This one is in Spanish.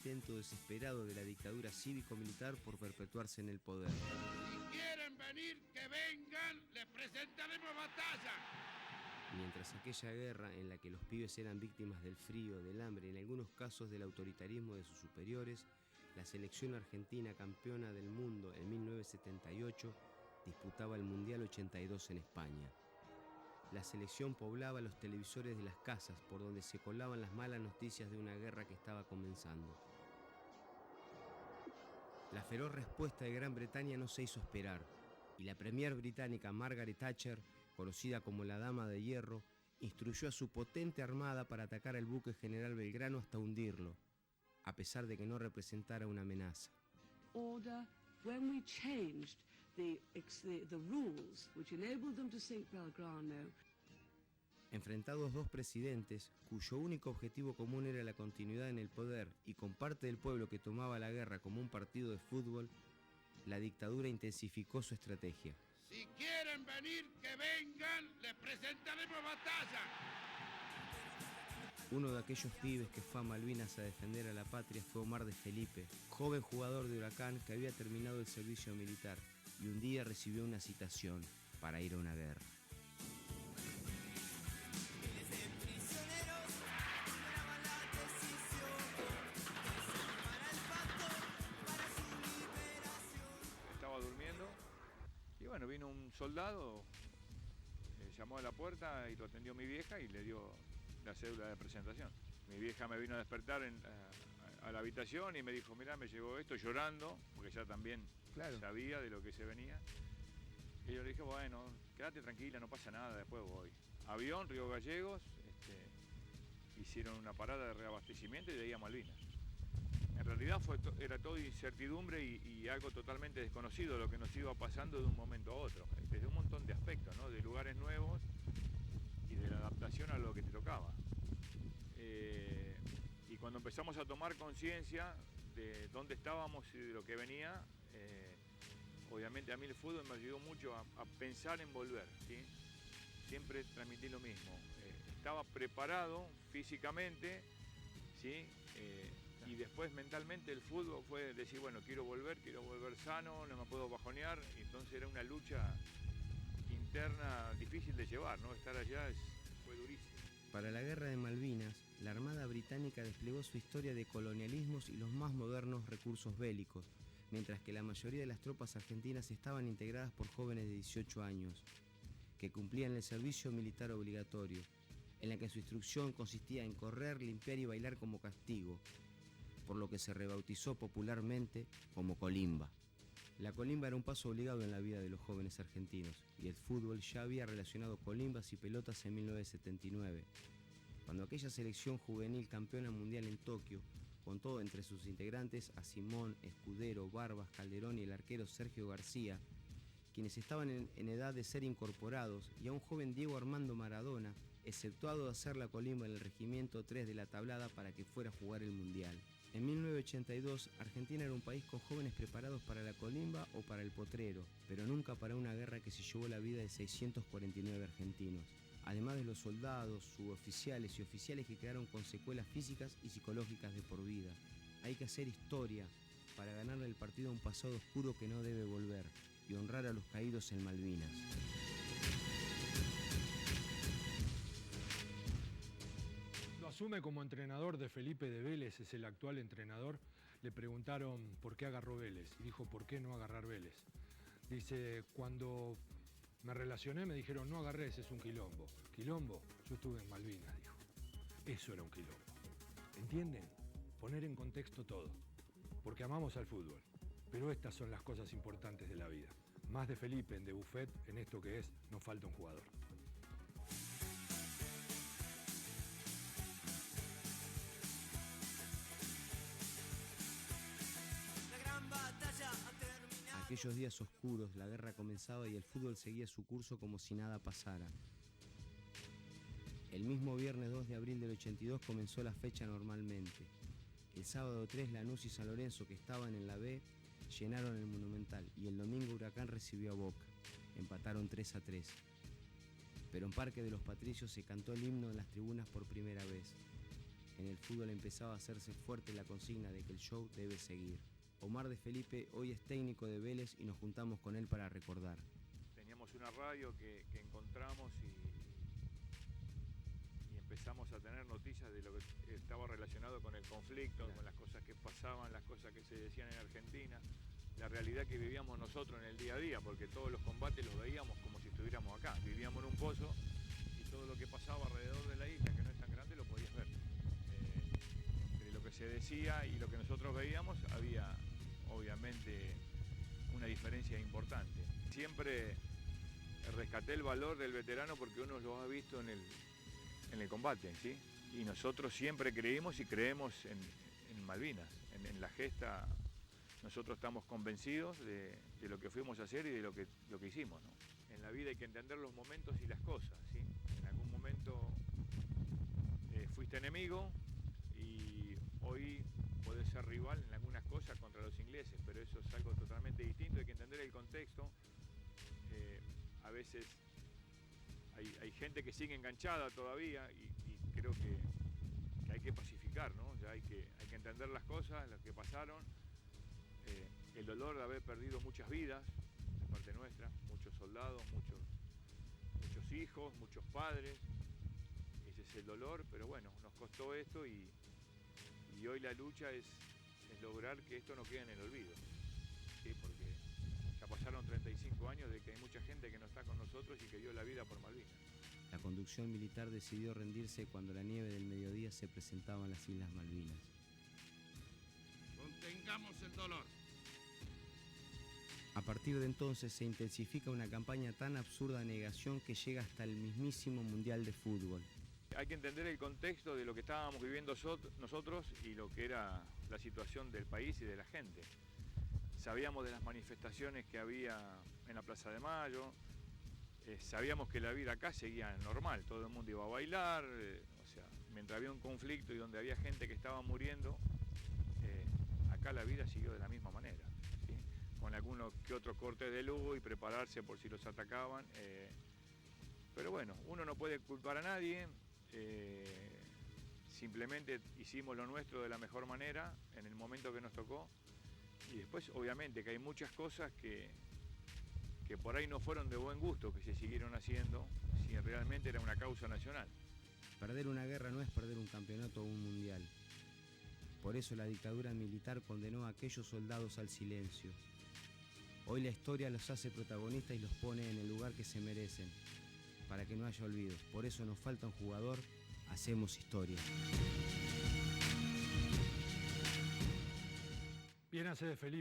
intento desesperado de la dictadura cívico-militar por perpetuarse en el poder. Si quieren venir, que vengan, les presentaremos batalla. Mientras aquella guerra en la que los pibes eran víctimas del frío, del hambre y en algunos casos del autoritarismo de sus superiores, la selección argentina campeona del mundo en 1978 disputaba el Mundial 82 en España. La selección poblaba los televisores de las casas por donde se colaban las malas noticias de una guerra que estaba comenzando. La feroz respuesta de Gran Bretaña no se hizo esperar y la premier británica Margaret Thatcher, conocida como la Dama de Hierro, instruyó a su potente armada para atacar el buque General Belgrano hasta hundirlo, a pesar de que no representara una amenaza. Order when we changed the rules which enabled them to sink Belgrano. Enfrentados dos presidentes cuyo único objetivo común era la continuidad en el poder y con parte del pueblo que tomaba la guerra como un partido de fútbol, la dictadura intensificó su estrategia. Si quieren venir, que vengan, les presentaremos batalla. Uno de aquellos pibes que fue a Malvinas a defender a la patria fue Omar de Felipe, joven jugador de Huracán que había terminado el servicio militar y un día recibió una citación para ir a una guerra. Estaba durmiendo y bueno, vino un soldado, llamó a la puerta y lo atendió mi vieja y le dio la cédula de presentación. Mi vieja me vino a despertar a la habitación y me dijo, mirá, me llegó esto, llorando, porque ya también sabía de lo que se venía. Y yo le dije, bueno, quédate tranquila, no pasa nada, después voy. Avión, Río Gallegos, hicieron una parada de reabastecimiento y de ahí a Malvinas. En realidad era todo incertidumbre y algo totalmente desconocido lo que nos iba pasando de un momento a otro, desde un montón de aspectos, ¿no? De lugares nuevos y de la adaptación a lo que te tocaba. Y cuando empezamos a tomar conciencia de dónde estábamos y de lo que venía, obviamente a mí el fútbol me ayudó mucho a pensar en volver, ¿sí? Siempre transmití lo mismo. Estaba preparado físicamente, ¿sí? Y después mentalmente el fútbol fue decir, bueno, quiero volver sano, no me puedo bajonear. Y entonces era una lucha interna difícil de llevar, ¿no? Estar allá fue durísimo. Para la Guerra de Malvinas, la Armada Británica desplegó su historia de colonialismos y los más modernos recursos bélicos, mientras que la mayoría de las tropas argentinas estaban integradas por jóvenes de 18 años, que cumplían el servicio militar obligatorio, en la que su instrucción consistía en correr, limpiar y bailar como castigo, por lo que se rebautizó popularmente como colimba. La colimba era un paso obligado en la vida de los jóvenes argentinos, y el fútbol ya había relacionado colimbas y pelotas en 1979, cuando aquella selección juvenil campeona mundial en Tokio contó entre sus integrantes a Simón, Escudero, Barbas, Calderón y el arquero Sergio García, quienes estaban en edad de ser incorporados, y a un joven Diego Armando Maradona, exceptuado de hacer la colimba en el Regimiento 3 de la Tablada para que fuera a jugar el Mundial. En 1982, Argentina era un país con jóvenes preparados para la colimba o para el potrero, pero nunca para una guerra que se llevó la vida de 649 argentinos, además de los soldados, suboficiales y oficiales que quedaron con secuelas físicas y psicológicas de por vida. Hay que hacer historia para ganarle el partido a un pasado oscuro que no debe volver y honrar a los caídos en Malvinas. Lo asume como entrenador de Felipe de Vélez, es el actual entrenador. Le preguntaron por qué agarró Vélez y dijo, ¿por qué no agarrar Vélez? Dice, cuando me relacioné me dijeron, no agarrés, es un quilombo. ¿Quilombo? Yo estuve en Malvinas, dijo. Eso era un quilombo. ¿Entienden? Poner en contexto todo. Porque amamos al fútbol. Pero estas son las cosas importantes de la vida. Más de Felipe en De Buffet, en esto que es, nos falta un jugador. Aquellos días oscuros, la guerra comenzaba y el fútbol seguía su curso como si nada pasara. El mismo viernes 2 de abril del 82 comenzó la fecha normalmente. El sábado 3 Lanús y San Lorenzo, que estaban en la B, llenaron el Monumental y el domingo Huracán recibió a Boca. Empataron 3-3. Pero en Parque de los Patricios se cantó el himno en las tribunas por primera vez. En el fútbol empezaba a hacerse fuerte la consigna de que el show debe seguir. Omar de Felipe hoy es técnico de Vélez y nos juntamos con él para recordar. Teníamos una radio que encontramos y empezamos a tener noticias de lo que estaba relacionado con el conflicto, con las cosas que pasaban, las cosas que se decían en Argentina, la realidad que vivíamos nosotros en el día a día, porque todos los combates los veíamos como si estuviéramos acá. Vivíamos en un pozo y todo lo que pasaba alrededor de la isla, que no es tan grande, lo podías ver. Entre lo que se decía y lo que nosotros veíamos había obviamente una diferencia importante. Siempre rescaté el valor del veterano porque uno lo ha visto en el combate, ¿sí? Y nosotros siempre creímos y creemos en Malvinas, en la gesta. Nosotros estamos convencidos de lo que fuimos a hacer y de lo que hicimos, ¿no? En la vida hay que entender los momentos y las cosas, ¿sí? En algún momento fuiste enemigo y hoy podés ser rival en algunas cosas contra los ingleses, pero eso es algo totalmente distinto, hay que entender el contexto. A veces hay gente que sigue enganchada todavía y creo que hay que pacificar, ¿no? Ya hay que entender las cosas, las que pasaron, el dolor de haber perdido muchas vidas de parte nuestra, muchos soldados, muchos hijos, muchos padres. Ese es el dolor, pero bueno, nos costó esto y hoy la lucha es lograr que esto no quede en el olvido, ¿sí? Porque ya pasaron 35 años de que hay mucha gente que no está con nosotros y que dio la vida por Malvinas. La conducción militar decidió rendirse cuando la nieve del mediodía se presentaba en las Islas Malvinas. Contengamos el dolor. A partir de entonces se intensifica una campaña tan absurda de negación que llega hasta el mismísimo Mundial de Fútbol. Hay que entender el contexto de lo que estábamos viviendo nosotros y lo que era la situación del país y de la gente. Sabíamos de las manifestaciones que había en la Plaza de Mayo, sabíamos que la vida acá seguía normal, todo el mundo iba a bailar, o sea, mientras había un conflicto y donde había gente que estaba muriendo, acá la vida siguió de la misma manera, ¿sí? Con algunos que otros cortes de luz y prepararse por si los atacaban, pero bueno, uno no puede culpar a nadie, simplemente hicimos lo nuestro de la mejor manera en el momento que nos tocó. Y después, obviamente, que hay muchas cosas que por ahí no fueron de buen gusto, que se siguieron haciendo, si realmente era una causa nacional. Perder una guerra no es perder un campeonato o un mundial. Por eso la dictadura militar condenó a aquellos soldados al silencio. Hoy la historia los hace protagonistas y los pone en el lugar que se merecen, para que no haya olvidos. Por eso nos falta un jugador, hacemos historia. Bien hace de Felipe.